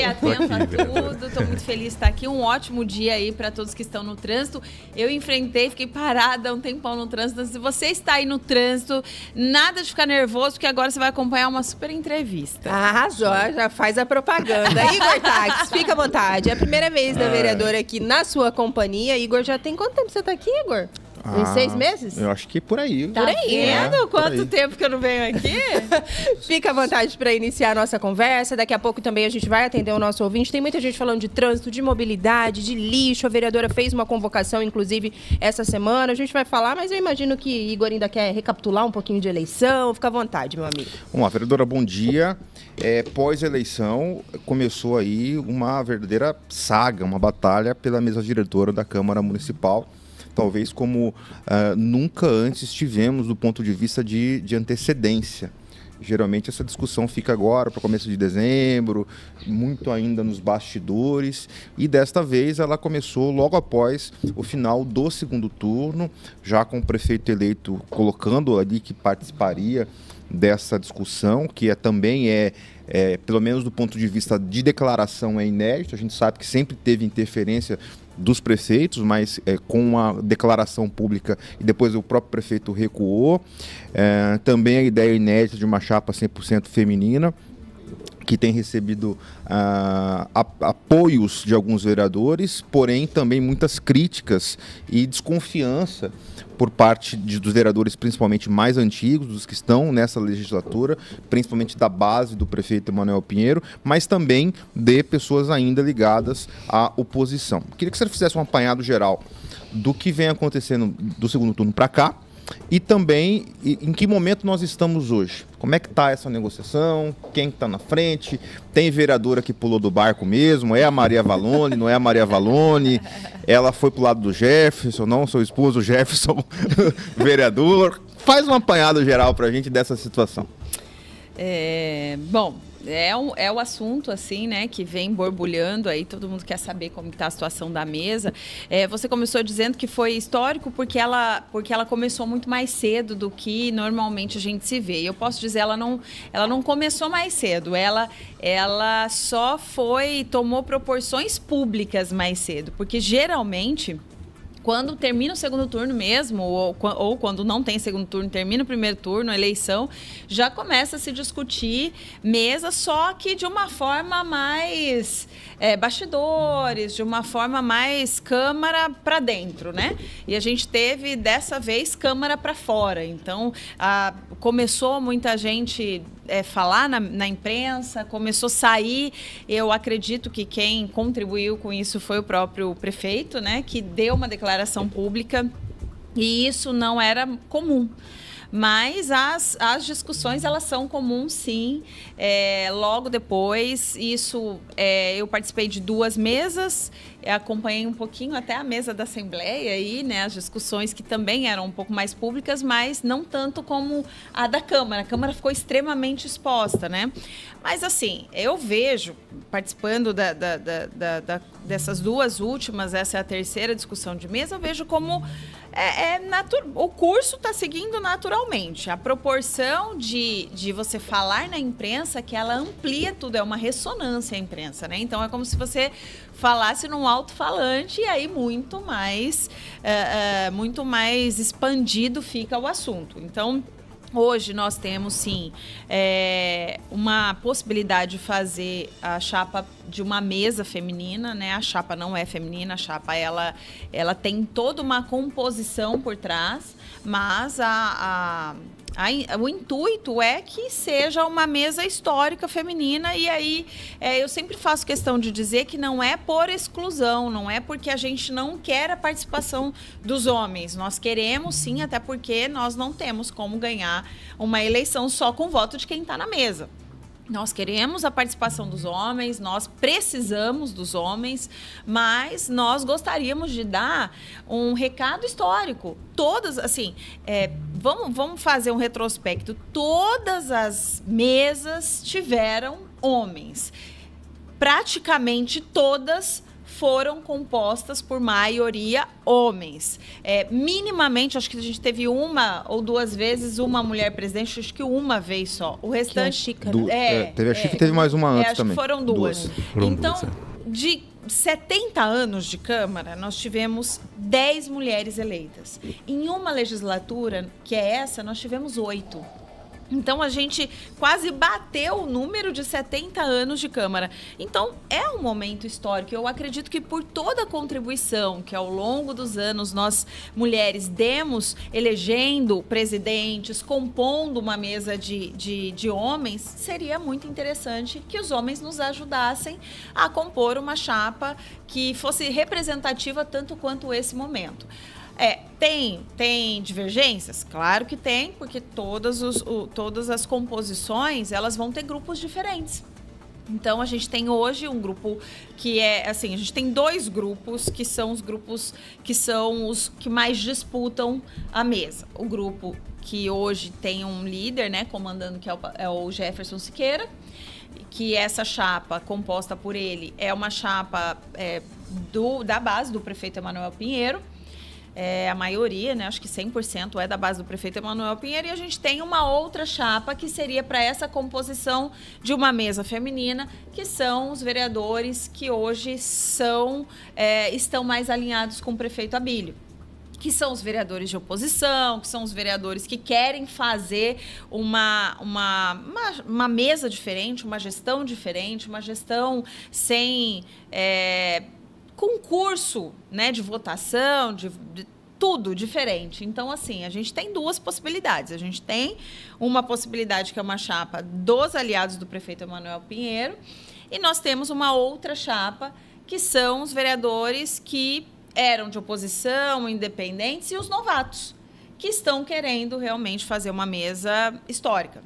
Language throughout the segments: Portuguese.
Atento a tudo, estou muito feliz de estar aqui. Um ótimo dia aí para todos que estão no trânsito. Eu enfrentei, fiquei parada um tempão no trânsito. Se você está aí no trânsito, nada de ficar nervoso, porque agora você vai acompanhar uma super entrevista. Arrasou, já faz a propaganda. Igor Taques, fica à vontade. É a primeira vez da vereadora aqui na sua companhia. Igor, já tem quanto tempo você está aqui, Igor? Em 6 meses? Eu acho que por aí. Tá vendo quanto tempo que eu não venho aqui? Fica à vontade para iniciar a nossa conversa. Daqui a pouco também a gente vai atender o nosso ouvinte. Tem muita gente falando de trânsito, de mobilidade, de lixo. A vereadora fez uma convocação, inclusive, essa semana. A gente vai falar, mas eu imagino que Igor ainda quer recapitular um pouquinho de eleição. Fica à vontade, meu amigo. Vamos lá, vereadora, bom dia. Pós-eleição, começou aí uma verdadeira saga, uma batalha pela mesa diretora da Câmara Municipal. Talvez como nunca antes tivemos do ponto de vista de antecedência. Geralmente essa discussão fica agora para o começo de dezembro, muito ainda nos bastidores, e desta vez ela começou logo após o final do segundo turno, já com o prefeito eleito colocando ali que participaria dessa discussão, que também pelo menos do ponto de vista de declaração, é inédito. A gente sabe que sempre teve interferência dos prefeitos, mas com a declaração pública e depois o próprio prefeito recuou. Também a ideia inédita de uma chapa 100% feminina, que tem recebido apoios de alguns vereadores, porém também muitas críticas e desconfiança por parte dos vereadores, principalmente mais antigos, dos que estão nessa legislatura, principalmente da base do prefeito Emanuel Pinheiro, mas também de pessoas ainda ligadas à oposição. Queria que você fizesse um apanhado geral do que vem acontecendo do segundo turno para cá, e também em que momento nós estamos hoje. Como é que está essa negociação? Quem está na frente? Tem vereadora que pulou do barco mesmo? É a Maria Valone? Não é a Maria Valone? Ela foi para o lado do Jefferson? Não, seu esposo Jefferson, vereador. Faz um apanhado geral para a gente dessa situação. Bom, é o assunto, assim, né, que vem borbulhando aí, todo mundo quer saber como está a situação da mesa. Você começou dizendo que foi histórico porque ela começou muito mais cedo do que normalmente a gente se vê. E eu posso dizer, ela não começou mais cedo, ela só tomou proporções públicas mais cedo, porque geralmente, quando termina o segundo turno mesmo, ou quando não tem segundo turno, termina o primeiro turno, a eleição, já começa a se discutir mesa, só que de uma forma mais bastidores, de uma forma mais Câmara para dentro, né? E a gente teve, dessa vez, Câmara para fora. Então, começou muita gente falar na imprensa, começou a sair. Eu acredito que quem contribuiu com isso foi o próprio prefeito, né, que deu uma declaração pública, e isso não era comum. Mas as discussões, elas são comuns, sim. Logo depois, eu participei de 2 mesas, acompanhei um pouquinho até a mesa da Assembleia, aí, né, as discussões que também eram um pouco mais públicas, mas não tanto como a da Câmara. A Câmara ficou extremamente exposta, né? Mas, assim, eu vejo, participando dessas 2 últimas, essa é a terceira discussão de mesa, eu vejo como o curso está seguindo naturalmente. A proporção de você falar na imprensa, que ela amplia tudo, é uma ressonância à imprensa, né? Então, é como se você falasse num alto-falante, e aí muito mais expandido fica o assunto. Então, hoje nós temos, sim, uma possibilidade de fazer a chapa de uma mesa feminina, né? A chapa não é feminina, a chapa ela tem toda uma composição por trás, mas o intuito é que seja uma mesa histórica feminina, e aí eu sempre faço questão de dizer que não é por exclusão, não é porque a gente não quer a participação dos homens. Nós queremos, sim, até porque nós não temos como ganhar uma eleição só com o voto de quem está na mesa. Nós queremos a participação dos homens, nós precisamos dos homens, mas nós gostaríamos de dar um recado histórico. Todas, assim, vamos fazer um retrospecto. Todas as mesas tiveram homens. Praticamente todas foram compostas por maioria homens. Minimamente, acho que a gente teve uma ou duas vezes uma mulher presidente, acho que uma vez só. O restante... Teve a Chica e teve mais uma antes também. Acho que foram duas. Então, de 70 anos de Câmara, nós tivemos 10 mulheres eleitas. Em uma legislatura, que é essa, nós tivemos 8. Então, a gente quase bateu o número de 70 anos de Câmara. Então, é um momento histórico. Eu acredito que por toda a contribuição que ao longo dos anos nós, mulheres, demos elegendo presidentes, compondo uma mesa de homens, seria muito interessante que os homens nos ajudassem a compor uma chapa que fosse representativa tanto quanto esse momento. Tem divergências? Claro que tem, porque todas as composições, elas vão ter grupos diferentes. Então, a gente tem hoje um grupo que a gente tem 2 grupos que são os que mais disputam a mesa. O grupo que hoje tem um líder, né, comandando, que é o Jefferson Siqueira, que essa chapa composta por ele é uma chapa da base do prefeito Emanuel Pinheiro. A maioria, né, acho que 100% é da base do prefeito Emanuel Pinheiro, e a gente tem uma outra chapa que seria para essa composição de uma mesa feminina, que são os vereadores que hoje estão mais alinhados com o prefeito Abílio, que são os vereadores de oposição, que são os vereadores que querem fazer uma mesa diferente, uma gestão diferente, uma gestão sem... concurso, né, de votação, de tudo diferente. Então, assim, a gente tem 2 possibilidades. A gente tem uma possibilidade que é uma chapa dos aliados do prefeito Emanuel Pinheiro, e nós temos uma outra chapa que são os vereadores que eram de oposição, independentes, e os novatos, que estão querendo realmente fazer uma mesa histórica.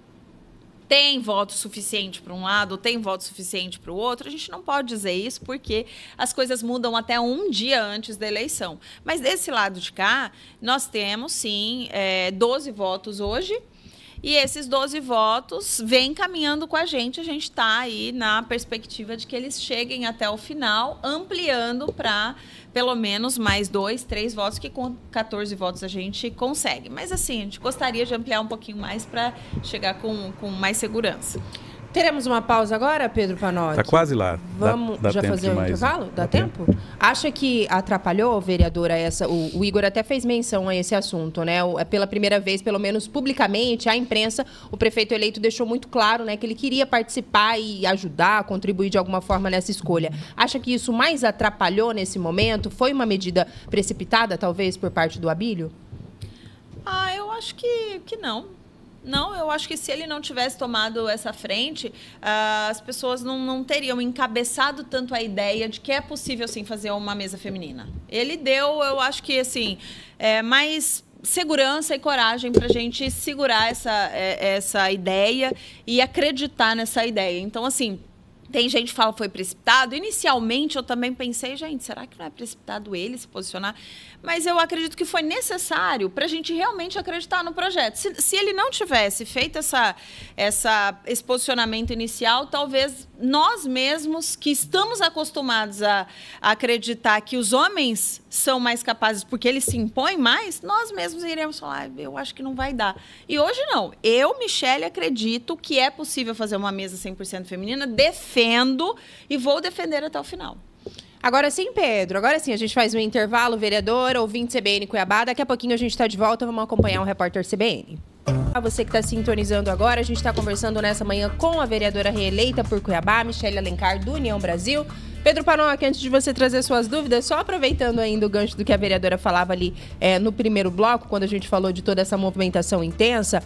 Tem voto suficiente para um lado, tem voto suficiente para o outro, a gente não pode dizer isso porque as coisas mudam até um dia antes da eleição. Mas desse lado de cá, nós temos, sim, 12 votos hoje, e esses 12 votos vêm caminhando com a gente está aí na perspectiva de que eles cheguem até o final, ampliando para pelo menos mais 2, 3 votos, que com 14 votos a gente consegue. Mas assim, a gente gostaria de ampliar um pouquinho mais para chegar com mais segurança. Teremos uma pausa agora, Pedro Panotti? Está quase lá. Vamos já fazer um intervalo? Dá tempo? Acha que atrapalhou, vereadora, o Igor até fez menção a esse assunto, né? Pela primeira vez, pelo menos publicamente, a imprensa, o prefeito eleito deixou muito claro, né, que ele queria participar e ajudar, contribuir de alguma forma nessa escolha. Acha que isso mais atrapalhou nesse momento? Foi uma medida precipitada, talvez, por parte do Abílio? Eu acho que não. Não, eu acho que se ele não tivesse tomado essa frente, as pessoas não teriam encabeçado tanto a ideia de que é possível, sim, fazer uma mesa feminina. Ele deu, eu acho que, assim, mais segurança e coragem para a gente segurar essa ideia e acreditar nessa ideia. Então, assim, tem gente que fala que foi precipitado. Inicialmente, eu também pensei, gente, será que não é precipitado ele se posicionar? Mas eu acredito que foi necessário para a gente realmente acreditar no projeto. Se ele não tivesse feito esse posicionamento inicial, talvez nós mesmos, que estamos acostumados a acreditar que os homens são mais capazes porque eles se impõem mais, nós mesmos iremos falar, eu acho que não vai dar. E hoje não. Eu, Michele, acredito que é possível fazer uma mesa 100% feminina, defendo e vou defender até o final. Agora sim, Pedro. Agora sim, a gente faz um intervalo, vereador, ouvinte CBN Cuiabá. Daqui a pouquinho a gente está de volta, vamos acompanhar um repórter CBN. A você que está sintonizando agora, a gente está conversando nessa manhã com a vereadora reeleita por Cuiabá, Michele Alencar, do União Brasil. Pedro Panotti, antes de você trazer suas dúvidas, só aproveitando ainda o gancho do que a vereadora falava ali no primeiro bloco, quando a gente falou de toda essa movimentação intensa,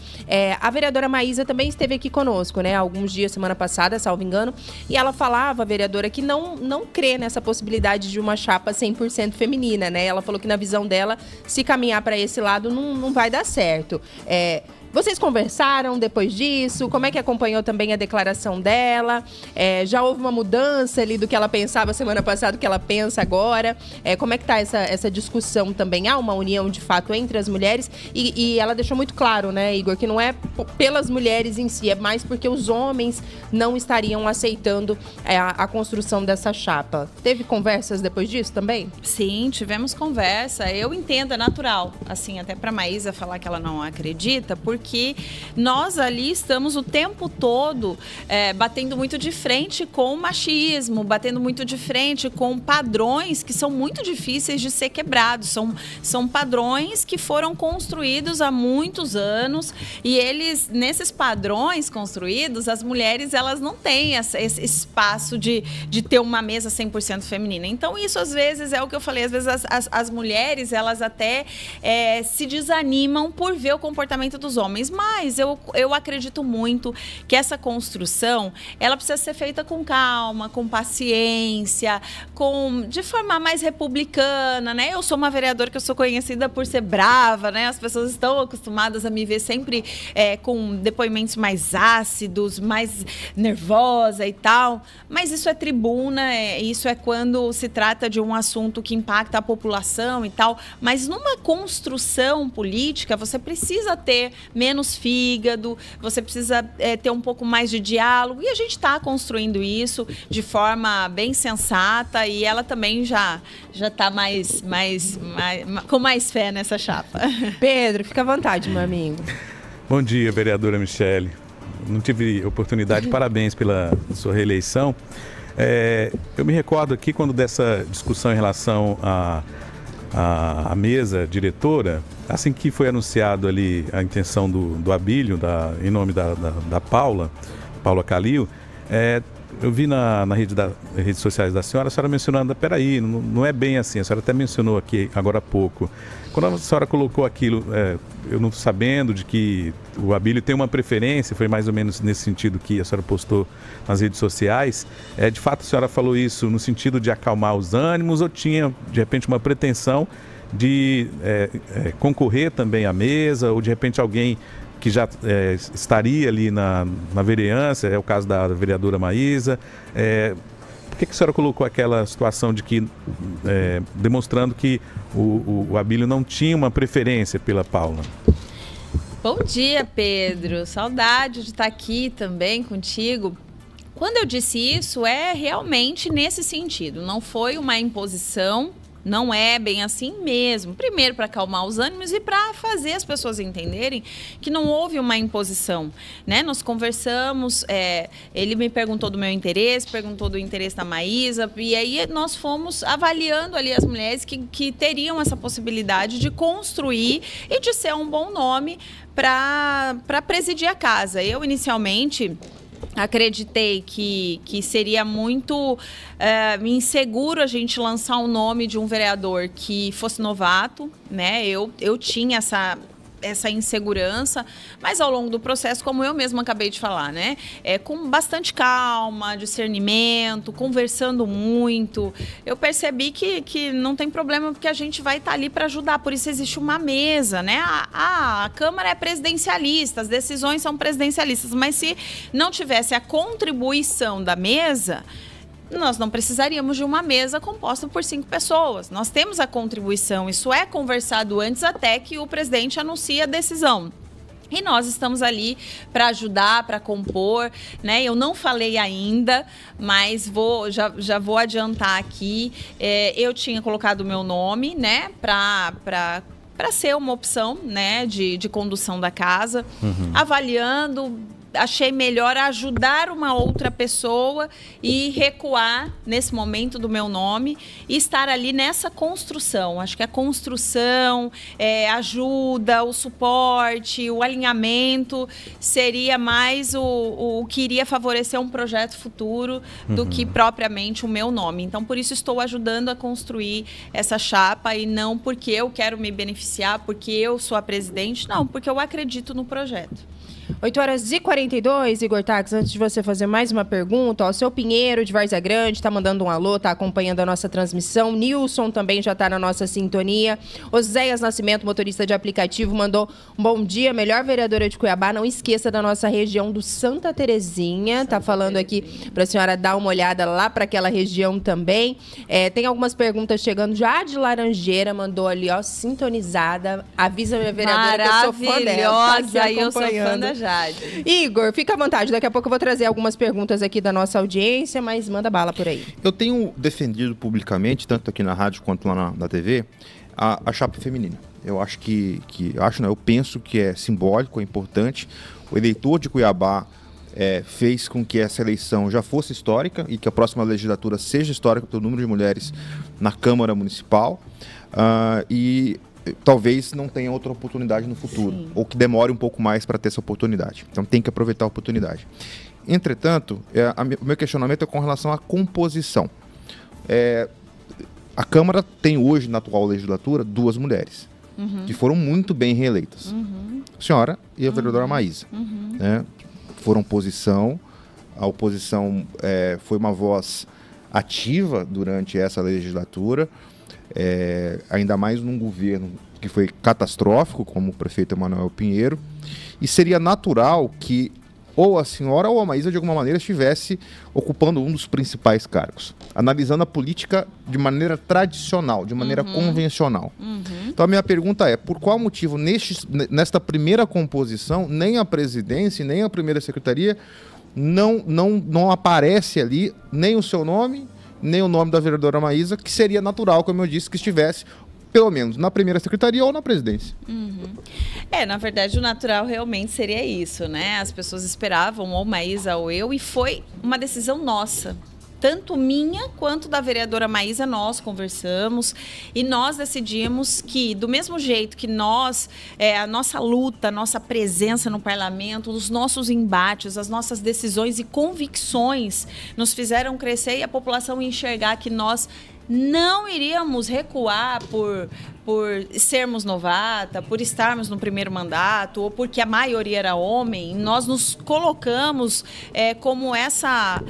a vereadora Maísa também esteve aqui conosco, né, alguns dias, semana passada, salvo engano, e ela falava, vereadora, que não crê nessa possibilidade de uma chapa 100% feminina, né? Ela falou que na visão dela, se caminhar para esse lado, não vai dar certo. Vocês conversaram depois disso? Como é que acompanhou também a declaração dela? Já houve uma mudança ali do que ela pensava semana passada, do que ela pensa agora? Como é que está essa discussão também? Há uma união, de fato, entre as mulheres? E ela deixou muito claro, né, Igor, que não é pelas mulheres em si, é mais porque os homens não estariam aceitando a construção dessa chapa. Teve conversas depois disso também? Sim, tivemos conversa. Eu entendo, é natural, assim, até para a Maísa falar que ela não acredita, porque nós ali estamos o tempo todo batendo muito de frente com o machismo, batendo muito de frente com padrões que são muito difíceis de ser quebrados. São padrões que foram construídos há muitos anos e nesses padrões construídos, as mulheres, elas não têm esse espaço de ter uma mesa 100% feminina. Então, isso às vezes é o que eu falei, às vezes as mulheres, elas até se desanimam por ver o comportamento dos homens, mas eu acredito muito que essa construção, ela precisa ser feita com calma, com paciência, de forma mais republicana, né? Eu sou uma vereadora que eu sou conhecida por ser brava, né? As pessoas estão acostumadas a me ver sempre com depoimentos mais ácidos, mais nervosa e tal, mas isso é tribuna, isso é quando se trata de um assunto que impacta a população e tal, mas numa construção política, você precisa ter menos fígado, você precisa ter um pouco mais de diálogo, e a gente está construindo isso de forma bem sensata, e ela também já está com mais fé nessa chapa. Pedro, fica à vontade, meu amigo. Bom dia, vereadora Michele. Não tive oportunidade, parabéns pela sua reeleição. Eu me recordo aqui quando dessa discussão em relação à mesa diretora, assim que foi anunciado ali a intenção do Abílio, em nome da Paula Calil, eu vi nas redes sociais da senhora, a senhora mencionando, peraí, não é bem assim, a senhora até mencionou aqui agora há pouco. Quando a senhora colocou aquilo, eu não sabendo de que o Abílio tem uma preferência, foi mais ou menos nesse sentido que a senhora postou nas redes sociais, de fato a senhora falou isso no sentido de acalmar os ânimos ou tinha, de repente, uma pretensão de concorrer também à mesa ou de repente alguém que já estaria ali na vereança, é o caso da vereadora Maísa. Por que a senhora colocou aquela situação de que, demonstrando que o Abílio não tinha uma preferência pela Paula? Bom dia, Pedro. Saudade de estar aqui também contigo. Quando eu disse isso, é realmente nesse sentido. Não foi uma imposição. Não é bem assim mesmo. Primeiro, para acalmar os ânimos e para fazer as pessoas entenderem que não houve uma imposição, né? Nós conversamos, ele me perguntou do meu interesse, perguntou do interesse da Maísa, e aí nós fomos avaliando ali as mulheres que teriam essa possibilidade de construir e de ser um bom nome para presidir a casa. Eu, inicialmente, acreditei que seria muito inseguro a gente lançar o nome de um vereador que fosse novato, né? Eu tinha essa insegurança, mas ao longo do processo, como eu mesma acabei de falar, né? Com bastante calma, discernimento, conversando muito, eu percebi que não tem problema, porque a gente vai estar ali para ajudar, por isso existe uma mesa, né? A Câmara é presidencialista, as decisões são presidencialistas, mas se não tivesse a contribuição da mesa, nós não precisaríamos de uma mesa composta por 5 pessoas. Nós temos a contribuição, isso é conversado antes até que o presidente anuncie a decisão. E nós estamos ali para ajudar, para compor, né? Eu não falei ainda, mas já vou adiantar aqui. Eu tinha colocado o meu nome, né? Para ser uma opção, né? De condução da casa, avaliando. Achei melhor ajudar uma outra pessoa e recuar nesse momento do meu nome e estar ali nessa construção. Acho que a construção, ajuda, o suporte, o alinhamento seria mais o que iria favorecer um projeto futuro do que propriamente o meu nome. Então, por isso estou ajudando a construir essa chapa e não porque eu quero me beneficiar, porque eu sou a presidente, não, porque eu acredito no projeto. 8h42, Igor Tax, antes de você fazer mais uma pergunta, ó, o seu Pinheiro de Várzea Grande tá mandando um alô, tá acompanhando a nossa transmissão. Nilson também já tá na nossa sintonia. Oséias Nascimento, motorista de aplicativo, mandou um bom dia, melhor vereadora de Cuiabá. Não esqueça da nossa região do Santa Terezinha. Tá falando aqui pra senhora dar uma olhada lá para aquela região também. Tem algumas perguntas chegando já de Laranjeira, mandou ali, ó, sintonizada. Avisa minha vereadora que eu sou fã dela. Tá aqui eu sou fã da Jade. Igor, fica à vontade. Daqui a pouco eu vou trazer algumas perguntas aqui da nossa audiência, mas manda bala por aí. Eu tenho defendido publicamente, tanto aqui na rádio quanto lá na TV, a chapa feminina. Eu acho eu penso que é simbólico, é importante. O eleitor de Cuiabá fez com que essa eleição já fosse histórica e que a próxima legislatura seja histórica pelo número de mulheres na Câmara Municipal. E talvez não tenha outra oportunidade no futuro. Sim. Ou que demore um pouco mais para ter essa oportunidade. Então tem que aproveitar a oportunidade. Entretanto, o meu questionamento é com relação à composição. A Câmara tem hoje, na atual legislatura, 2 mulheres, que foram muito bem reeleitas. A senhora e a vereadora Maísa. Foram oposição, a oposição foi uma voz ativa durante essa legislatura, ainda mais num governo que foi catastrófico, como o prefeito Emanuel Pinheiro, e seria natural que ou a senhora ou a Maísa, de alguma maneira, estivesse ocupando um dos principais cargos, analisando a política de maneira tradicional, de maneira convencional. Então, a minha pergunta é, por qual motivo, nesta primeira composição, nem a presidência, nem a primeira secretaria, não aparece ali nem o seu nome, nem o nome da vereadora Maísa, que seria natural, como eu disse, que estivesse pelo menos na primeira secretaria ou na presidência. Na verdade, o natural realmente seria isso, né? As pessoas esperavam ou Maísa ou eu, e foi uma decisão nossa. Tanto minha quanto da vereadora Maísa, nós conversamos e nós decidimos que, do mesmo jeito que nós, a nossa luta, a nossa presença no parlamento, os nossos embates, as nossas decisões e convicções nos fizeram crescer e a população enxergar que nós não iríamos recuar por sermos novata, por estarmos no primeiro mandato, ou porque a maioria era homem. Nós nos colocamos como essa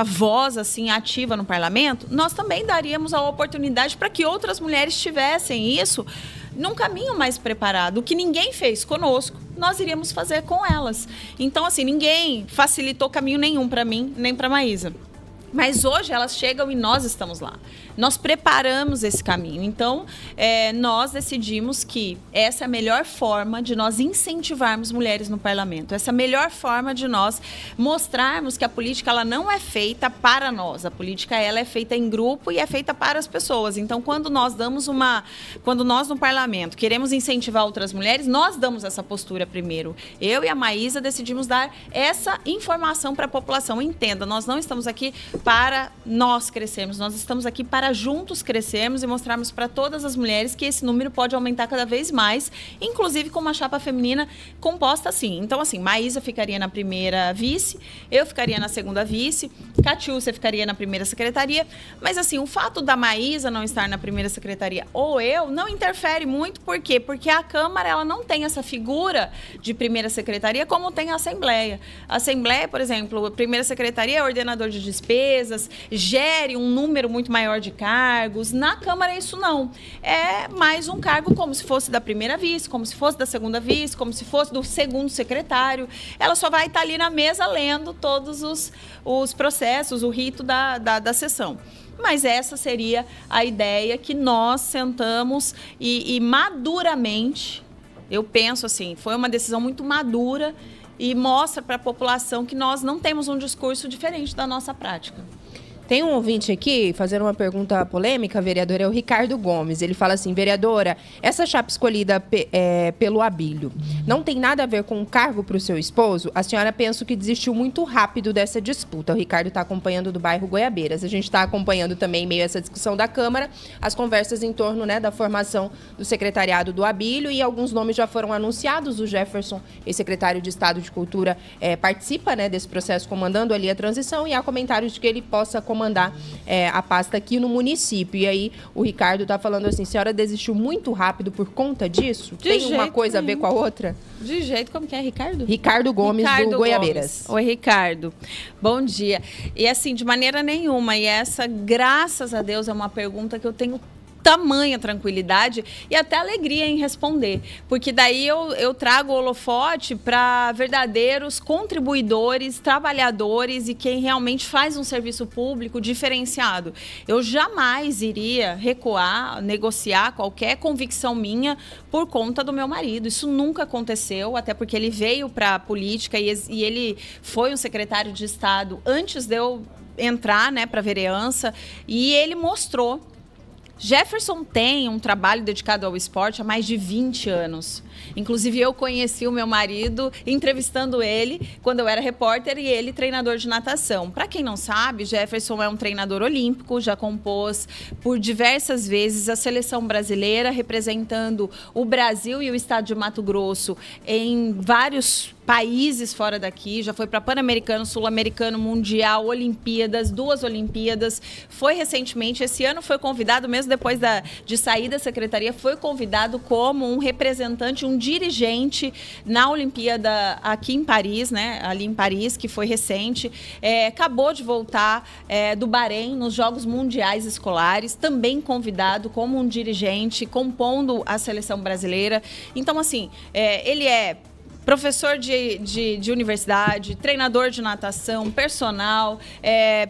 voz assim, ativa no parlamento. Nós também daríamos a oportunidade para que outras mulheres tivessem isso num caminho mais preparado. O que ninguém fez conosco, nós iríamos fazer com elas. Então, assim, ninguém facilitou caminho nenhum para mim, nem para a Maísa. Mas hoje elas chegam e nós estamos lá. Nós preparamos esse caminho. Então, nós decidimos que essa é a melhor forma de nós incentivarmos mulheres no parlamento. Essa é a melhor forma de nós mostrarmos que a política ela não é feita para nós. A política ela é feita em grupo e é feita para as pessoas. Então, quando nós no parlamento queremos incentivar outras mulheres, nós damos essa postura primeiro. Eu e a Maísa decidimos dar essa informação para a população. Entenda, nós não estamos aqui para nós crescermos, nós estamos aqui para juntos crescermos e mostrarmos para todas as mulheres que esse número pode aumentar cada vez mais, inclusive com uma chapa feminina composta assim. Então, assim, Maísa ficaria na primeira vice, eu ficaria na segunda vice, Catiúcia ficaria na primeira secretaria, mas assim, o fato da Maísa não estar na primeira secretaria ou eu não interfere muito, por quê? Porque a Câmara ela não tem essa figura de primeira secretaria como tem a Assembleia. A Assembleia, por exemplo, a primeira secretaria é ordenador de despesas, gere um número muito maior de cargos. Na Câmara, isso não. É mais um cargo como se fosse da primeira vice, como se fosse da segunda vice, como se fosse do segundo secretário. Ela só vai estar ali na mesa lendo todos os processos, o rito da sessão. Mas essa seria a ideia que nós sentamos e maduramente, eu penso assim, foi uma decisão muito madura e mostra para a população que nós não temos um discurso diferente da nossa prática. Tem um ouvinte aqui fazendo uma pergunta polêmica, vereadora, é o Ricardo Gomes. Ele fala assim, vereadora, essa chapa escolhida pelo Abílio não tem nada a ver com o cargo para o seu esposo? A senhora pensa que desistiu muito rápido dessa disputa. O Ricardo está acompanhando do bairro Goiabeiras. A gente está acompanhando também, em meio a essa discussão da Câmara, as conversas em torno, né, da formação do secretariado do Abílio, e alguns nomes já foram anunciados. O Jefferson, ex-secretário de Estado de Cultura, participa, né, desse processo, comandando ali a transição, e há comentários de que ele possa comandar comandar a pasta aqui no município. E aí o Ricardo tá falando assim, a senhora desistiu muito rápido por conta disso? Tem uma coisa a ver com a outra? De jeito, como que é, Ricardo? Ricardo Gomes, do Goiabeiras. Oi, Ricardo. Bom dia. E assim, de maneira nenhuma, e essa, graças a Deus, é uma pergunta que eu tenho tamanha tranquilidade e até alegria em responder, porque daí eu trago o holofote para verdadeiros contribuidores, trabalhadores e quem realmente faz um serviço público diferenciado. Eu jamais iria recuar, negociar qualquer convicção minha por conta do meu marido. Isso nunca aconteceu, até porque ele veio para a política e ele foi um secretário de Estado antes de eu entrar, né, para a vereança, e ele mostrou. Jefferson tem um trabalho dedicado ao esporte há mais de 20 anos. Inclusive, eu conheci o meu marido entrevistando ele quando eu era repórter e ele treinador de natação. Para quem não sabe, Jefferson é um treinador olímpico, já compôs por diversas vezes a seleção brasileira, representando o Brasil e o estado de Mato Grosso em vários países fora daqui, já foi para Pan-Americano, Sul-Americano, Mundial, Olimpíadas, 2 Olimpíadas. Foi recentemente, esse ano foi convidado, mesmo depois de sair da secretaria, foi convidado como um representante, um dirigente na Olimpíada aqui em Paris, né? Ali em Paris, que foi recente. Acabou de voltar do Bahrein nos Jogos Mundiais Escolares, também convidado como um dirigente, compondo a seleção brasileira. Então, assim, ele é professor de universidade, treinador de natação, personal,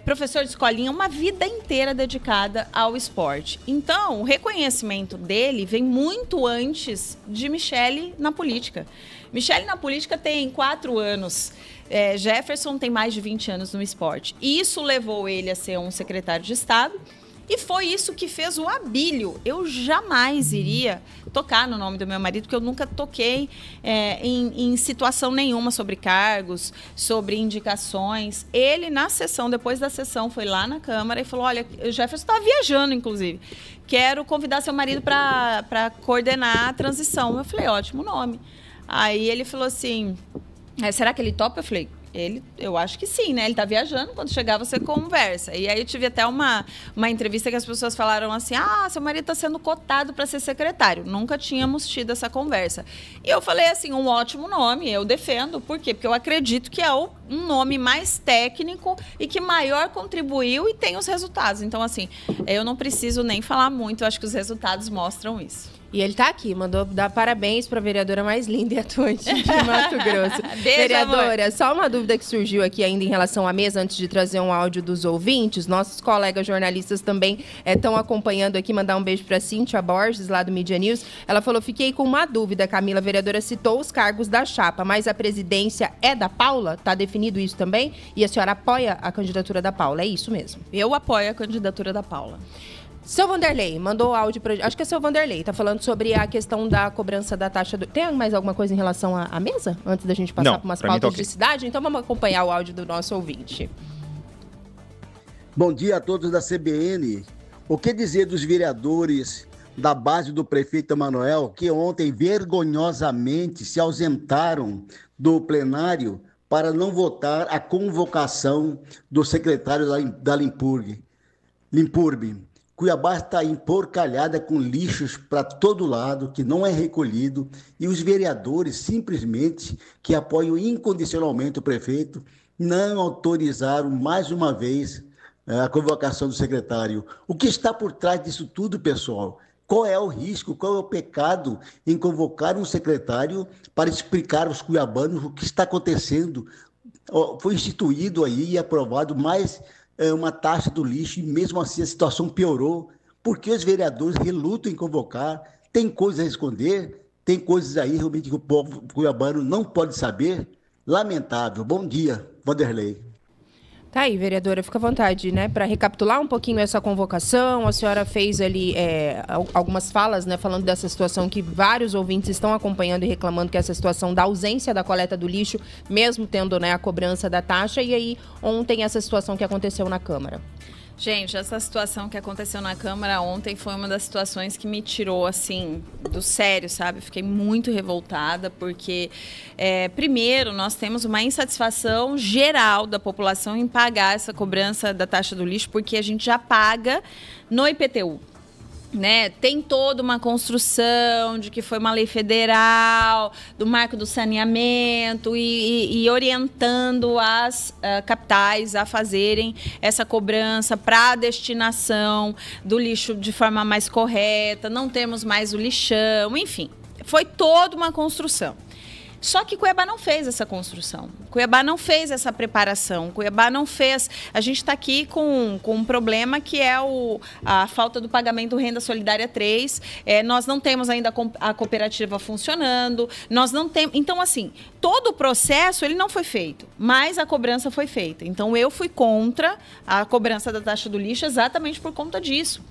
professor de escolinha, uma vida inteira dedicada ao esporte. Então, o reconhecimento dele vem muito antes de Michele na política. Michele na política tem 4 anos. Jefferson tem mais de 20 anos no esporte. E isso levou ele a ser um secretário de Estado. E foi isso que fez o Abílio. Eu jamais iria tocar no nome do meu marido, porque eu nunca toquei em situação nenhuma sobre cargos, sobre indicações. Ele, na sessão, depois da sessão, foi lá na Câmara e falou, olha, o Jefferson estava viajando, inclusive. Quero convidar seu marido para coordenar a transição. Eu falei, ótimo nome. Aí ele falou assim, será que ele topa? Eu falei, eu acho que sim, né? Ele tá viajando, quando chegar você conversa. E aí eu tive até uma entrevista que as pessoas falaram assim, seu marido tá sendo cotado para ser secretário. Nunca tínhamos tido essa conversa. E eu falei assim, um ótimo nome, eu defendo. Por quê? Porque eu acredito que é um nome mais técnico e que maior contribuiu e tem os resultados. Então, assim, eu não preciso nem falar muito, eu acho que os resultados mostram isso. E ele tá aqui, mandou dar parabéns para a vereadora mais linda e atuante de Mato Grosso. Beijo, vereadora, amor. Só uma dúvida que surgiu aqui ainda em relação à mesa, antes de trazer um áudio dos ouvintes. Nossos colegas jornalistas também estão acompanhando aqui. Mandar um beijo para Cíntia Borges, lá do Media News. Ela falou, fiquei com uma dúvida, Camila. A vereadora citou os cargos da chapa, mas a presidência é da Paula? Tá definido isso também? E a senhora apoia a candidatura da Paula? É isso mesmo? Eu apoio a candidatura da Paula. Seu Vanderlei, mandou áudio para... Acho que é seu Vanderlei, tá falando sobre a questão da cobrança da taxa... Tem mais alguma coisa em relação à mesa? Antes da gente passar por umas pautas de cidade? Então vamos acompanhar o áudio do nosso ouvinte. Bom dia a todos da CBN. O que dizer dos vereadores da base do prefeito Emanuel, que ontem vergonhosamente se ausentaram do plenário para não votar a convocação do secretário da Limpurbe. Cuiabá está emporcalhada com lixos para todo lado, que não é recolhido, e os vereadores, simplesmente, que apoiam incondicionalmente o prefeito, não autorizaram mais uma vez a convocação do secretário. O que está por trás disso tudo, pessoal? Qual é o risco, qual é o pecado em convocar um secretário para explicar aos cuiabanos o que está acontecendo? Foi instituído aí e aprovado mais uma taxa do lixo e mesmo assim a situação piorou, porque os vereadores relutam em convocar, tem coisas a esconder, tem coisas aí realmente que o povo cuiabano não pode saber. Lamentável. Bom dia, Vanderlei. Tá aí, vereadora, fica à vontade, né? Para recapitular um pouquinho essa convocação, a senhora fez ali algumas falas, né? Falando dessa situação que vários ouvintes estão acompanhando e reclamando, que é essa situação da ausência da coleta do lixo, mesmo tendo, né, a cobrança da taxa. E aí, ontem, essa situação que aconteceu na Câmara. Gente, essa situação que aconteceu na Câmara ontem foi uma das situações que me tirou, assim, do sério, sabe? Fiquei muito revoltada, porque, primeiro, nós temos uma insatisfação geral da população em pagar essa cobrança da taxa do lixo, porque a gente já paga no IPTU. Né? Tem toda uma construção de que foi uma lei federal, do marco do saneamento e orientando as capitais a fazerem essa cobrança para a destinação do lixo de forma mais correta, não temos mais o lixão, enfim, foi toda uma construção. Só que Cuiabá não fez essa construção, Cuiabá não fez essa preparação, Cuiabá não fez... A gente está aqui com um problema que é a falta do pagamento do Renda Solidária 3, nós não temos ainda a cooperativa funcionando, nós não temos... Então, assim, todo o processo ele não foi feito, mas a cobrança foi feita. Então, eu fui contra a cobrança da taxa do lixo exatamente por conta disso.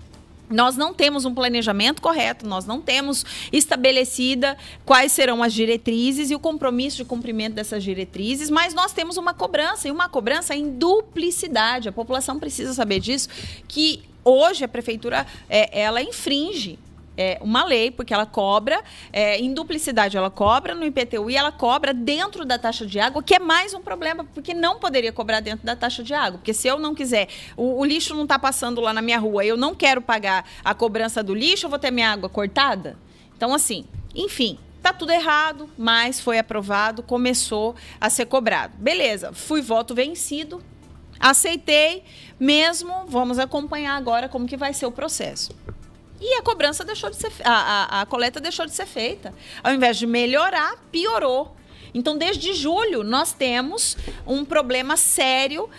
Nós não temos um planejamento correto, nós não temos estabelecida quais serão as diretrizes e o compromisso de cumprimento dessas diretrizes, mas nós temos uma cobrança, e uma cobrança em duplicidade. A população precisa saber disso, que hoje a prefeitura ela infringe uma lei, porque ela cobra, em duplicidade, ela cobra no IPTU e ela cobra dentro da taxa de água, que é mais um problema, porque não poderia cobrar dentro da taxa de água. Porque se eu não quiser, o lixo não está passando lá na minha rua, eu não quero pagar a cobrança do lixo, eu vou ter minha água cortada? Então, assim, enfim, tá tudo errado, mas foi aprovado, começou a ser cobrado. Beleza, fui voto vencido, aceitei, mesmo, vamos acompanhar agora como que vai ser o processo. E a cobrança deixou de ser... A coleta deixou de ser feita. Ao invés de melhorar, piorou. Então, desde julho, nós temos um problema sério.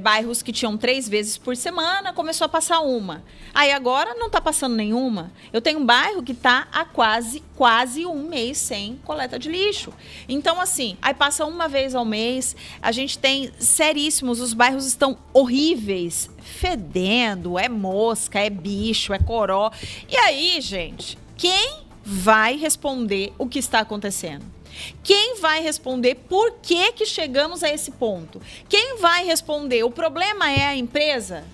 Bairros que tinham 3 vezes por semana, começou a passar uma. Aí agora não está passando nenhuma. Eu tenho um bairro que está há quase um mês sem coleta de lixo. Então, assim, aí passa uma vez ao mês. A gente tem seríssimos, os bairros estão horríveis, fedendo, é mosca, é bicho, é coró. E aí, gente, quem vai responder o que está acontecendo? Quem vai responder por que chegamos a esse ponto? Quem vai responder? O problema é a empresa?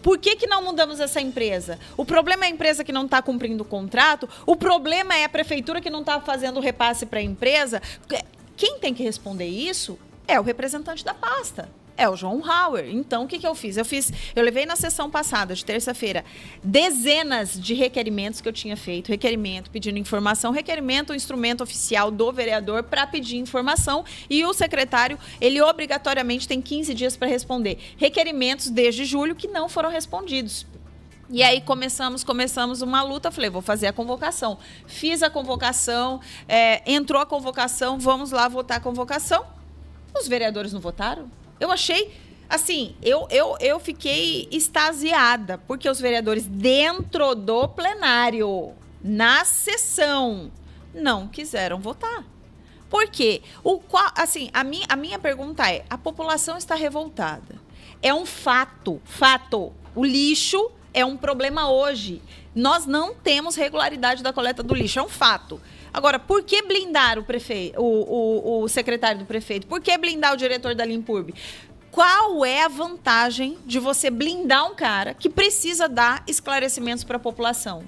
Por que não mudamos essa empresa? O problema é a empresa que não está cumprindo o contrato? O problema é a prefeitura que não está fazendo o repasse para a empresa? Quem tem que responder isso é o representante da pasta. É o João Hauer. Então, o que eu fiz? Eu levei na sessão passada, de terça-feira, dezenas de requerimentos que eu tinha feito. Requerimento pedindo informação, requerimento, o instrumento oficial do vereador para pedir informação. E o secretário, ele obrigatoriamente tem 15 dias para responder. Requerimentos desde julho que não foram respondidos. E aí começamos uma luta, falei, vou fazer a convocação. Fiz a convocação, entrou a convocação, vamos lá votar a convocação. Os vereadores não votaram? Eu achei, assim, eu fiquei extasiada, porque os vereadores dentro do plenário, na sessão, não quiseram votar. Por quê? Assim, a minha pergunta é, a população está revoltada. É um fato. O lixo é um problema hoje. Nós não temos regularidade da coleta do lixo, é um fato. Agora, por que blindar o prefeito, o secretário do prefeito? Por que blindar o diretor da Limpurb? Qual é a vantagem de você blindar um cara que precisa dar esclarecimentos para a população?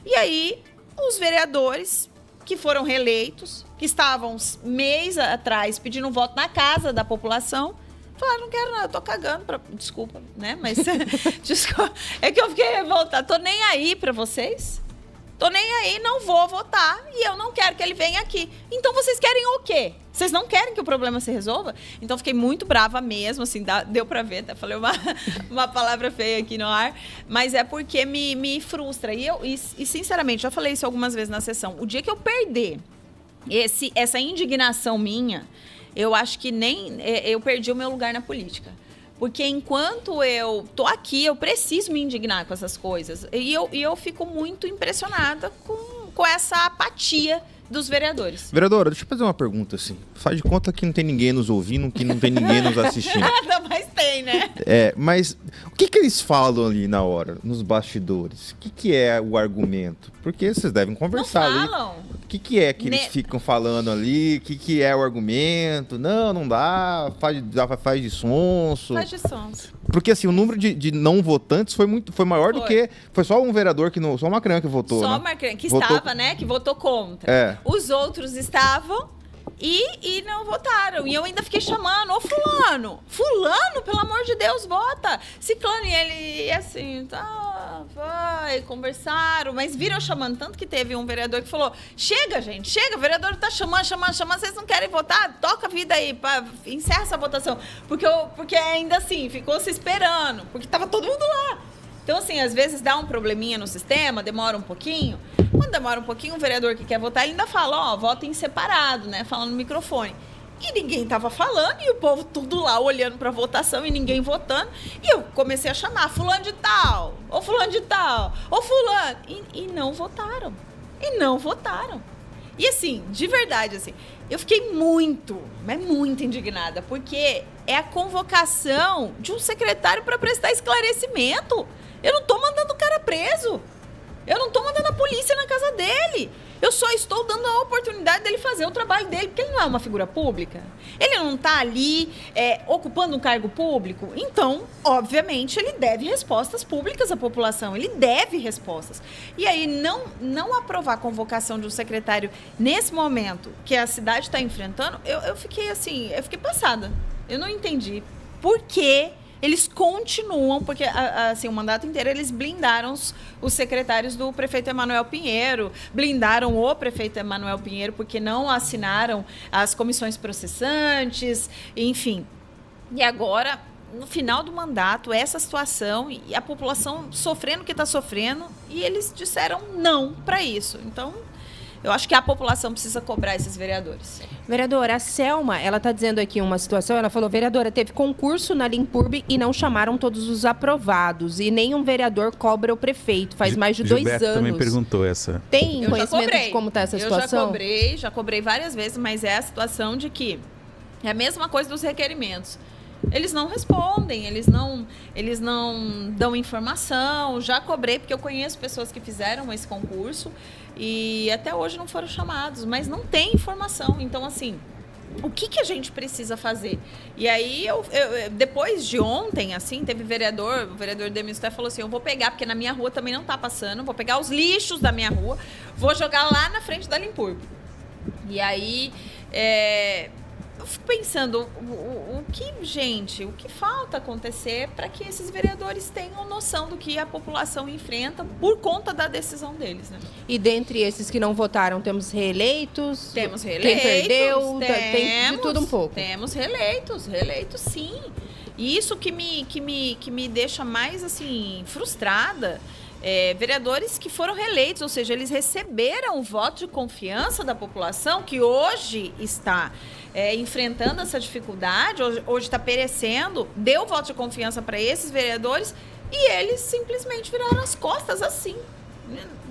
E aí, os vereadores que foram reeleitos, que estavam mês atrás pedindo um voto na casa da população, falaram, não quero não, eu tô cagando, desculpa, né? Mas desculpa, é que eu fiquei revoltada, tô nem aí para vocês. Tô nem aí, não vou votar e eu não quero que ele venha aqui. Então, vocês querem o quê? Vocês não querem que o problema se resolva? Então, fiquei muito brava mesmo, assim, deu pra ver, até falei uma palavra feia aqui no ar, mas é porque me frustra. E sinceramente, já falei isso algumas vezes na sessão, o dia que eu perder essa indignação minha, eu acho que eu perdi o meu lugar na política. Porque enquanto eu tô aqui, eu preciso me indignar com essas coisas. E eu fico muito impressionada com essa apatia dos vereadores. Vereadora, deixa eu fazer uma pergunta assim. Faz de conta que não tem ninguém nos ouvindo, que não tem ninguém nos assistindo. Nada mais tem, né? Mas o que eles falam ali na hora, nos bastidores? O que é o argumento? Porque vocês devem conversar não ali. Falam. que é que eles ficam falando ali? O que é o argumento? Não dá, faz de sonso. Faz de sonso. Porque assim, o número de não votantes foi maior do que... Foi só um vereador só o Macran que votou, Só né? o Macran, que estava, né? Que votou contra. É. Os outros estavam e não votaram. E eu ainda fiquei chamando, ô fulano, pelo amor de Deus, vota. Ciclano, e ele assim, tá, vai, conversaram, mas viram chamando, tanto que teve um vereador que falou, chega, gente, chega, o vereador tá chamando, vocês não querem votar? Toca a vida aí, encerra essa votação. Porque ainda assim, ficou se esperando, porque tava todo mundo lá. Então, assim, às vezes dá um probleminha no sistema, demora um pouquinho. Quando demora um pouquinho, o vereador que quer votar, ele ainda fala, vota em separado, né? Falando no microfone. E ninguém tava falando, e o povo tudo lá olhando pra votação e ninguém votando. E eu comecei a chamar, fulano de tal, ou fulano de tal, ou fulano. E não votaram. E assim, de verdade, assim, eu fiquei muito indignada, porque é a convocação de um secretário para prestar esclarecimento. Eu não tô mandando o cara preso. Eu não tô mandando a polícia na casa dele. Eu só estou dando a oportunidade dele fazer o trabalho dele, porque ele não é uma figura pública. Ele não tá ali ocupando um cargo público. Então, obviamente, ele deve respostas públicas à população. Ele deve respostas. E aí, não aprovar a convocação de um secretário nesse momento que a cidade está enfrentando, eu fiquei assim, eu fiquei passada. Eu não entendi por que eles continuam, porque assim, o mandato inteiro eles blindaram os secretários do prefeito Emanuel Pinheiro, blindaram o prefeito Emanuel Pinheiro porque não assinaram as comissões processantes, enfim. E agora, no final do mandato, essa situação e a população sofrendo o que está sofrendo, e eles disseram não para isso. Então, eu acho que a população precisa cobrar esses vereadores. Vereadora, a Selma, ela está dizendo aqui uma situação, ela falou, vereadora, teve concurso na Limpurb e não chamaram todos os aprovados. E nenhum vereador cobra o prefeito, faz mais de 2 anos. Também perguntou essa. Tem conhecimento de como está essa situação? Eu já cobrei várias vezes, mas é a situação de que é a mesma coisa dos requerimentos. Eles não respondem, eles não dão informação. Já cobrei, porque eu conheço pessoas que fizeram esse concurso e até hoje não foram chamados, mas não tem informação. Então, assim, o que a gente precisa fazer? E aí, depois de ontem, assim, teve o vereador Demilson falou assim, eu vou pegar, porque na minha rua também não tá passando, vou pegar os lixos da minha rua, vou jogar lá na frente da Limpurb. E aí, eu fico pensando, o que falta acontecer para que esses vereadores tenham noção do que a população enfrenta por conta da decisão deles, né? E dentre esses que não votaram, temos reeleitos? Temos reeleitos. Quem perdeu? Tem de tudo um pouco. Temos reeleitos sim. E isso que me deixa mais, assim, frustrada. Vereadores que foram reeleitos, ou seja, eles receberam o voto de confiança da população, que hoje está enfrentando essa dificuldade, hoje está perecendo, deu voto de confiança para esses vereadores e eles simplesmente viraram as costas assim.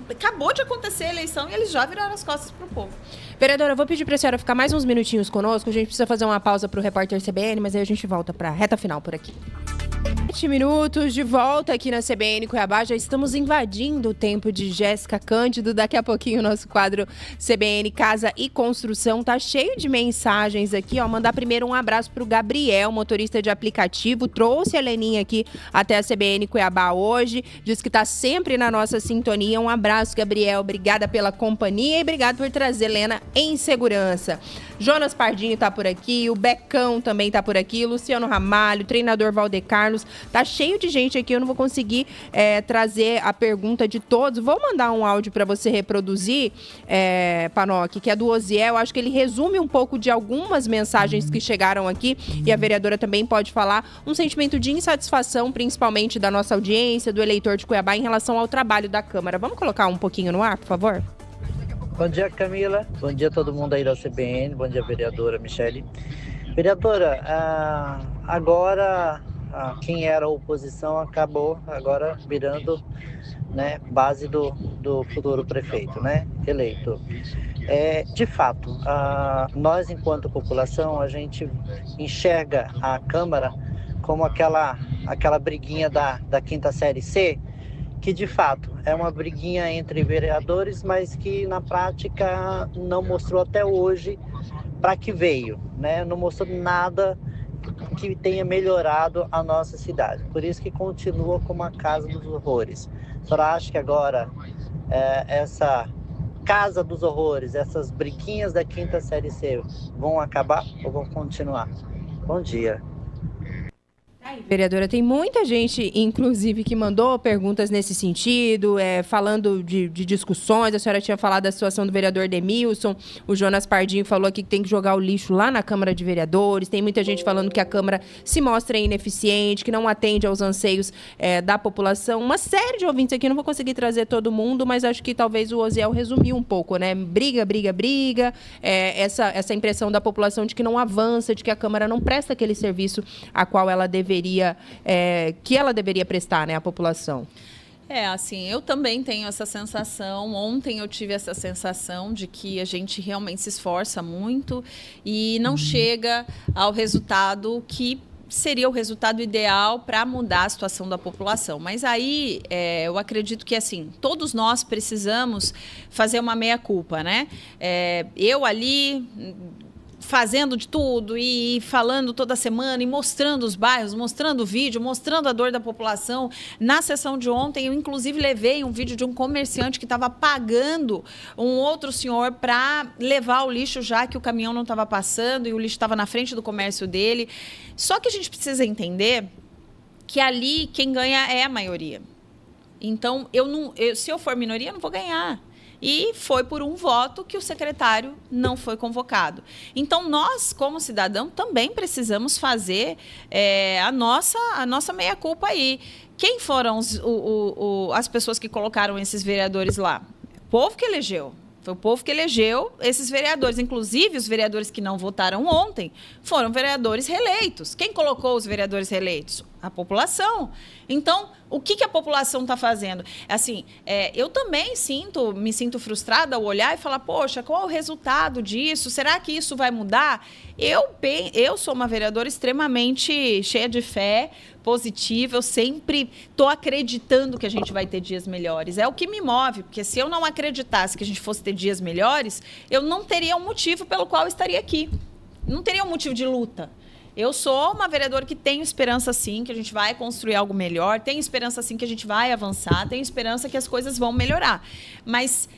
Acabou de acontecer a eleição e eles já viraram as costas para o povo. Vereadora, eu vou pedir para a senhora ficar mais uns minutinhos conosco, a gente precisa fazer uma pausa para o repórter CBN, mas aí a gente volta para a reta final por aqui. 7 minutos de volta aqui na CBN Cuiabá, já estamos invadindo o tempo de Jéssica Cândido, daqui a pouquinho o nosso quadro CBN Casa e Construção tá cheio de mensagens aqui, ó, mandar primeiro um abraço pro Gabriel, motorista de aplicativo, trouxe a Leninha aqui até a CBN Cuiabá hoje, diz que tá sempre na nossa sintonia, um abraço Gabriel, obrigada pela companhia e obrigado por trazer Lena em segurança. Jonas Pardinho tá por aqui, o Becão também tá por aqui, Luciano Ramalho, treinador Valdeir Carlos, tá cheio de gente aqui, eu não vou conseguir trazer a pergunta de todos. Vou mandar um áudio para você reproduzir, Panoc, que é do Oziel. Acho que ele resume um pouco de algumas mensagens que chegaram aqui e a vereadora também pode falar um sentimento de insatisfação, principalmente da nossa audiência, do eleitor de Cuiabá em relação ao trabalho da Câmara. Vamos colocar um pouquinho no ar, por favor? Bom dia, Camila. Bom dia a todo mundo aí da CBN. Bom dia, vereadora Michele. Vereadora, agora quem era oposição acabou agora virando, né, base do futuro prefeito, né, eleito. De fato, nós enquanto população, a gente enxerga a Câmara como aquela briguinha da quinta série C, que de fato é uma briguinha entre vereadores, mas que na prática não mostrou até hoje para que veio, né? Não mostrou nada que tenha melhorado a nossa cidade. Por isso que continua como a Casa dos Horrores. A senhora acha que agora essa Casa dos Horrores, essas briguinhas da quinta série C vão acabar ou vão continuar? Bom dia. Vereadora, tem muita gente, inclusive, que mandou perguntas nesse sentido, falando de discussões. A senhora tinha falado da situação do vereador Demilson, o Jonas Pardinho falou aqui que tem que jogar o lixo lá na Câmara de Vereadores. Tem muita gente falando que a Câmara se mostra ineficiente, que não atende aos anseios da população. Uma série de ouvintes aqui, não vou conseguir trazer todo mundo, mas acho que talvez o Osiel resumiu um pouco, né? Briga. Essa impressão da população de que não avança, de que a Câmara não presta aquele serviço a qual ela deveria prestar, né, à população. Assim, eu também tenho essa sensação. Ontem eu tive essa sensação de que a gente realmente se esforça muito e não chega ao resultado que seria o resultado ideal para mudar a situação da população. Mas aí, eu acredito que, assim, todos nós precisamos fazer uma meia-culpa, né? Eu ali fazendo de tudo e falando toda semana e mostrando os bairros, mostrando o vídeo, mostrando a dor da população. Na sessão de ontem, eu inclusive levei um vídeo de um comerciante que estava pagando um outro senhor para levar o lixo, já que o caminhão não estava passando e o lixo estava na frente do comércio dele. Só que a gente precisa entender que ali quem ganha é a maioria. Então, se eu for minoria, eu não vou ganhar. E foi por um voto que o secretário não foi convocado. Então, nós, como cidadão, também precisamos fazer a nossa meia-culpa aí. Quem foram as pessoas que colocaram esses vereadores lá? O povo que elegeu. Foi o povo que elegeu esses vereadores. Inclusive, os vereadores que não votaram ontem foram vereadores reeleitos. Quem colocou os vereadores reeleitos? A população. Então, o que a população está fazendo? Assim, eu também me sinto frustrada ao olhar e falar, poxa, qual é o resultado disso? Será que isso vai mudar? Eu sou uma vereadora extremamente cheia de fé, positiva, eu sempre estou acreditando que a gente vai ter dias melhores. É o que me move, porque se eu não acreditasse que a gente fosse ter dias melhores, eu não teria um motivo pelo qual eu estaria aqui. Não teria um motivo de luta. Eu sou uma vereadora que tenho esperança, sim, que a gente vai construir algo melhor, tenho esperança, sim, que a gente vai avançar, tenho esperança que as coisas vão melhorar. Mas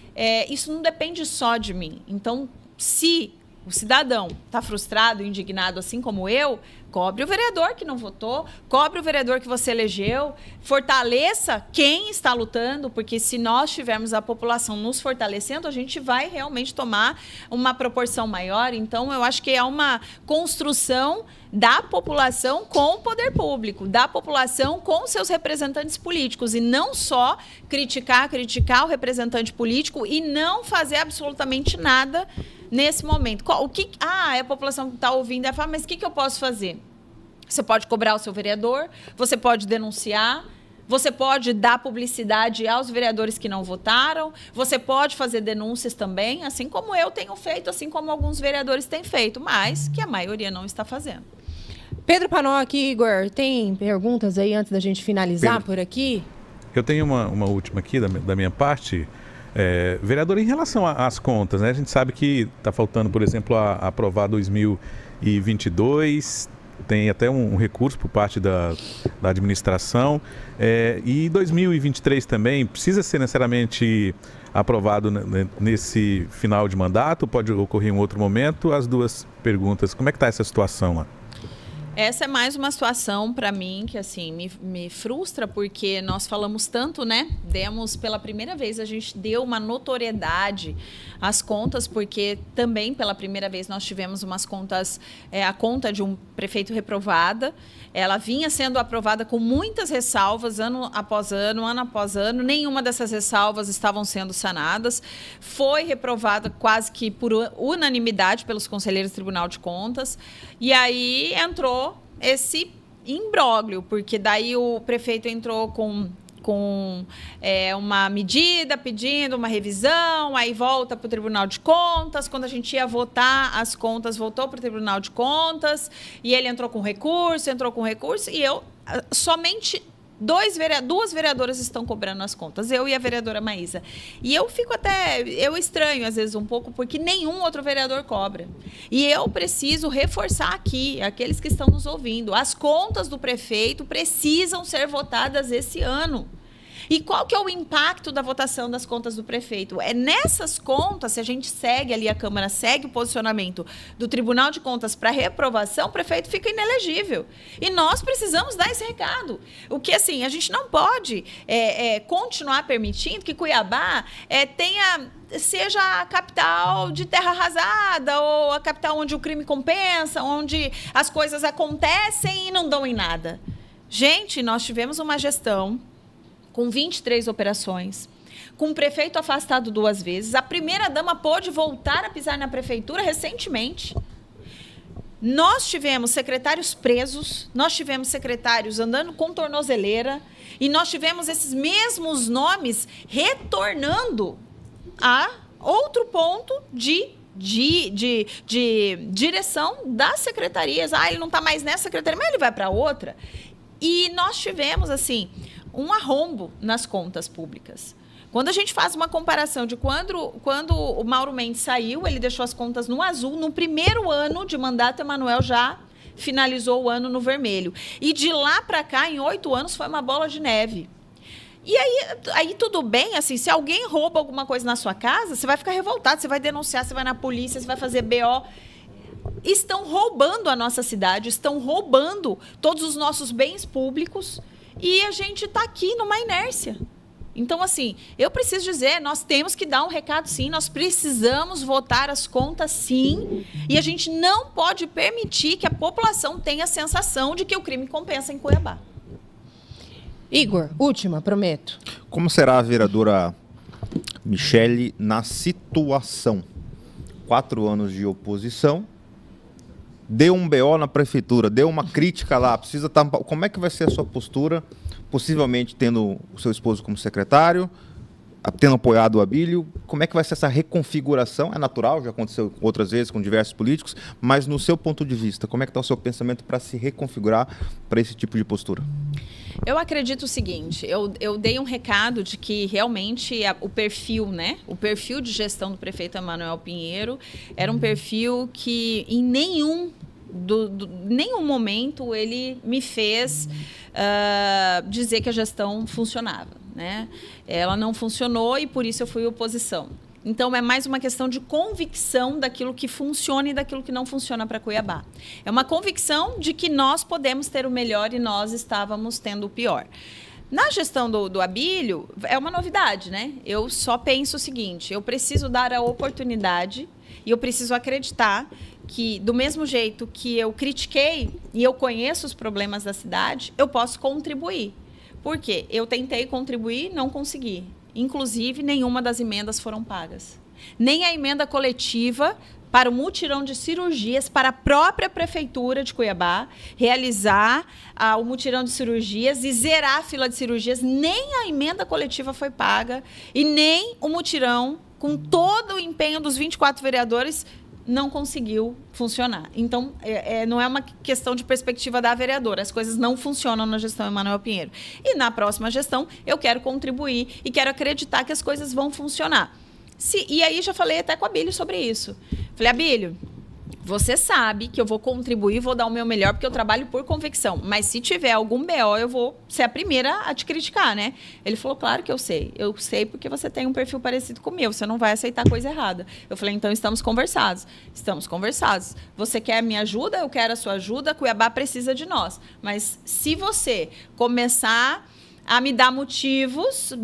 isso não depende só de mim. Então, se o cidadão está frustrado, indignado, assim como eu, cobre o vereador que não votou, cobre o vereador que você elegeu, fortaleça quem está lutando, porque se nós tivermos a população nos fortalecendo, a gente vai realmente tomar uma proporção maior. Então, eu acho que é uma construção da população com o poder público, da população com seus representantes políticos, e não só criticar o representante político e não fazer absolutamente nada nesse momento. A população está ouvindo e fala, mas o que eu posso fazer? Você pode cobrar o seu vereador, você pode denunciar, você pode dar publicidade aos vereadores que não votaram, você pode fazer denúncias também, assim como eu tenho feito, assim como alguns vereadores têm feito, mas que a maioria não está fazendo. Pedro Panoc, Igor, tem perguntas aí antes da gente finalizar por aqui? Eu tenho uma última aqui da minha parte. Vereador, em relação às contas, né? A gente sabe que está faltando, por exemplo, a aprovar 2022, tem até um recurso por parte da administração, e 2023 também precisa ser necessariamente aprovado nesse final de mandato, pode ocorrer em um outro momento? As duas perguntas, como é que está essa situação lá? Essa é mais uma situação para mim que assim me frustra, porque nós falamos tanto, né? Pela primeira vez a gente deu uma notoriedade às contas, porque também pela primeira vez nós tivemos umas contas, a conta de um prefeito reprovada. Ela vinha sendo aprovada com muitas ressalvas, ano após ano, nenhuma dessas ressalvas estavam sendo sanadas. Foi reprovada quase que por unanimidade pelos conselheiros do Tribunal de Contas. E aí entrou esse imbróglio, porque daí o prefeito entrou com uma medida pedindo uma revisão, aí volta para o Tribunal de Contas. Quando a gente ia votar, as contas voltou para o Tribunal de Contas e ele entrou com recurso, e eu somente duas vereadoras estão cobrando as contas, eu e a vereadora Maísa. E eu eu estranho às vezes um pouco, porque nenhum outro vereador cobra. E eu preciso reforçar aqui, aqueles que estão nos ouvindo, as contas do prefeito precisam ser votadas esse ano. E qual que é o impacto da votação das contas do prefeito? É nessas contas, se a gente segue ali, a Câmara segue o posicionamento do Tribunal de Contas para reprovação, o prefeito fica inelegível. E nós precisamos dar esse recado. O que, assim, a gente não pode continuar permitindo que Cuiabá seja a capital de terra arrasada, ou a capital onde o crime compensa, onde as coisas acontecem e não dão em nada. Gente, nós tivemos uma gestão com 23 operações, com o prefeito afastado 2 vezes. A primeira-dama pôde voltar a pisar na prefeitura recentemente. Nós tivemos secretários presos, nós tivemos secretários andando com tornozeleira, e nós tivemos esses mesmos nomes retornando a outro ponto de direção das secretarias. Ele não está mais nessa secretaria, mas ele vai para outra. E nós tivemos, assim, um arrombo nas contas públicas. Quando a gente faz uma comparação de quando o Mauro Mendes saiu, ele deixou as contas no azul. No primeiro ano de mandato, Emanuel já finalizou o ano no vermelho. E de lá para cá, em 8 anos, foi uma bola de neve. E aí tudo bem, assim, se alguém rouba alguma coisa na sua casa, você vai ficar revoltado, você vai denunciar, você vai na polícia, você vai fazer BO. Estão roubando a nossa cidade, estão roubando todos os nossos bens públicos, e a gente está aqui numa inércia. Então, assim, eu preciso dizer, nós temos que dar um recado, sim, nós precisamos votar as contas, sim, e a gente não pode permitir que a população tenha a sensação de que o crime compensa em Cuiabá. Igor, última, prometo. Como será a vereadora Michele na situação? 4 anos de oposição, deu um BO na prefeitura, deu uma crítica lá, precisa tampar. Como é que vai ser a sua postura, possivelmente tendo o seu esposo como secretário, tendo apoiado o Abílio? Como é que vai ser essa reconfiguração? É natural, já aconteceu outras vezes com diversos políticos, mas no seu ponto de vista, como é que está o seu pensamento para se reconfigurar para esse tipo de postura? Eu acredito o seguinte, eu dei um recado de que realmente o perfil, né? O perfil de gestão do prefeito Emanuel Pinheiro era um perfil que em nenhum momento ele me fez dizer que a gestão funcionava, né? Ela não funcionou e por isso eu fui oposição. Então, é mais uma questão de convicção daquilo que funciona e daquilo que não funciona para Cuiabá. É uma convicção de que nós podemos ter o melhor e nós estávamos tendo o pior. Na gestão do Abílio, é uma novidade, né? Eu só penso o seguinte, eu preciso dar a oportunidade e eu preciso acreditar que, do mesmo jeito que eu critiquei e eu conheço os problemas da cidade, eu posso contribuir. Por quê? Eu tentei contribuir, não consegui. Inclusive, nenhuma das emendas foram pagas. Nem a emenda coletiva para o mutirão de cirurgias, para a própria Prefeitura de Cuiabá realizar o mutirão de cirurgias e zerar a fila de cirurgias, nem a emenda coletiva foi paga e nem o mutirão, com todo o empenho dos 24 vereadores, não conseguiu funcionar. Então, não é uma questão de perspectiva da vereadora. As coisas não funcionam na gestão Emanuel Pinheiro. E na próxima gestão, eu quero contribuir e quero acreditar que as coisas vão funcionar. E aí, já falei até com a Abílio sobre isso. Falei, Abílio, você sabe que eu vou contribuir, vou dar o meu melhor, porque eu trabalho por convicção. Mas se tiver algum BO, eu vou ser a primeira a te criticar, né? Ele falou, claro que eu sei. Eu sei porque você tem um perfil parecido com o meu. Você não vai aceitar coisa errada. Eu falei, então estamos conversados. Estamos conversados. Você quer a minha ajuda? Eu quero a sua ajuda. Cuiabá precisa de nós. Mas se você começar a me dar motivos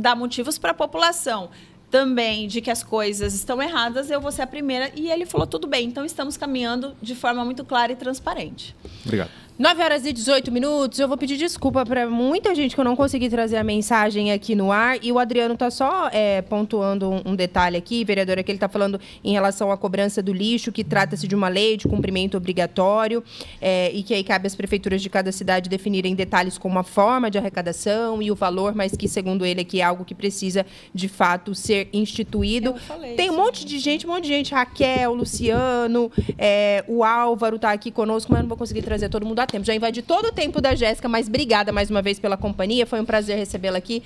para a população também de que as coisas estão erradas, eu vou ser a primeira. E ele falou, tudo bem, então estamos caminhando de forma muito clara e transparente. Obrigado. 9h18, eu vou pedir desculpa para muita gente que eu não consegui trazer a mensagem aqui no ar, e o Adriano está só pontuando um detalhe aqui, vereadora, que ele está falando em relação à cobrança do lixo, que trata-se de uma lei de cumprimento obrigatório, e que aí cabe às prefeituras de cada cidade definirem detalhes como a forma de arrecadação e o valor, mas que, segundo ele, aqui é algo que precisa, de fato, ser instituído. Tem um monte de gente, Raquel, Luciano, o Álvaro está aqui conosco, mas eu não vou conseguir trazer todo mundo a tempo. Já invadi todo o tempo da Jéssica, mas obrigada mais uma vez pela companhia. Foi um prazer recebê-la aqui.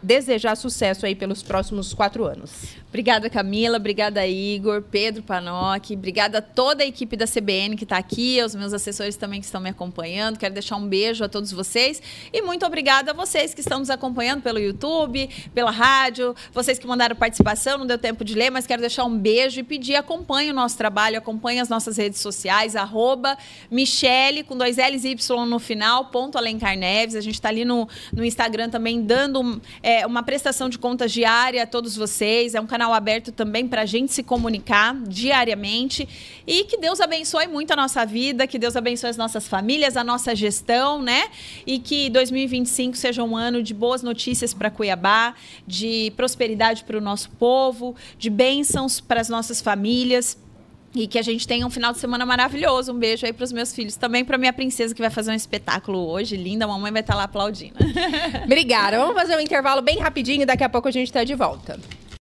Desejar sucesso aí pelos próximos 4 anos. Obrigada, Camila. Obrigada, Igor, Pedro Panocchi. Obrigada a toda a equipe da CBN que está aqui, aos meus assessores também que estão me acompanhando. Quero deixar um beijo a todos vocês. E muito obrigada a vocês que estão nos acompanhando pelo YouTube, pela rádio, vocês que mandaram participação, não deu tempo de ler, mas quero deixar um beijo e pedir, acompanhe o nosso trabalho, acompanhe as nossas redes sociais, @Michele, com 2 L's e Y no final, _Alencar Neves. A gente está ali no Instagram também dando uma prestação de contas diária a todos vocês. É um canal aberto também para a gente se comunicar diariamente. E que Deus abençoe muito a nossa vida, que Deus abençoe as nossas famílias, a nossa gestão, né? E que 2025 seja um ano de boas notícias para Cuiabá, de prosperidade para o nosso povo, de bênçãos para as nossas famílias. E que a gente tenha um final de semana maravilhoso. Um beijo aí para os meus filhos. Também para minha princesa, que vai fazer um espetáculo hoje. Linda, a mamãe vai estar lá aplaudindo. Obrigada. Vamos fazer um intervalo bem rapidinho e daqui a pouco a gente está de volta.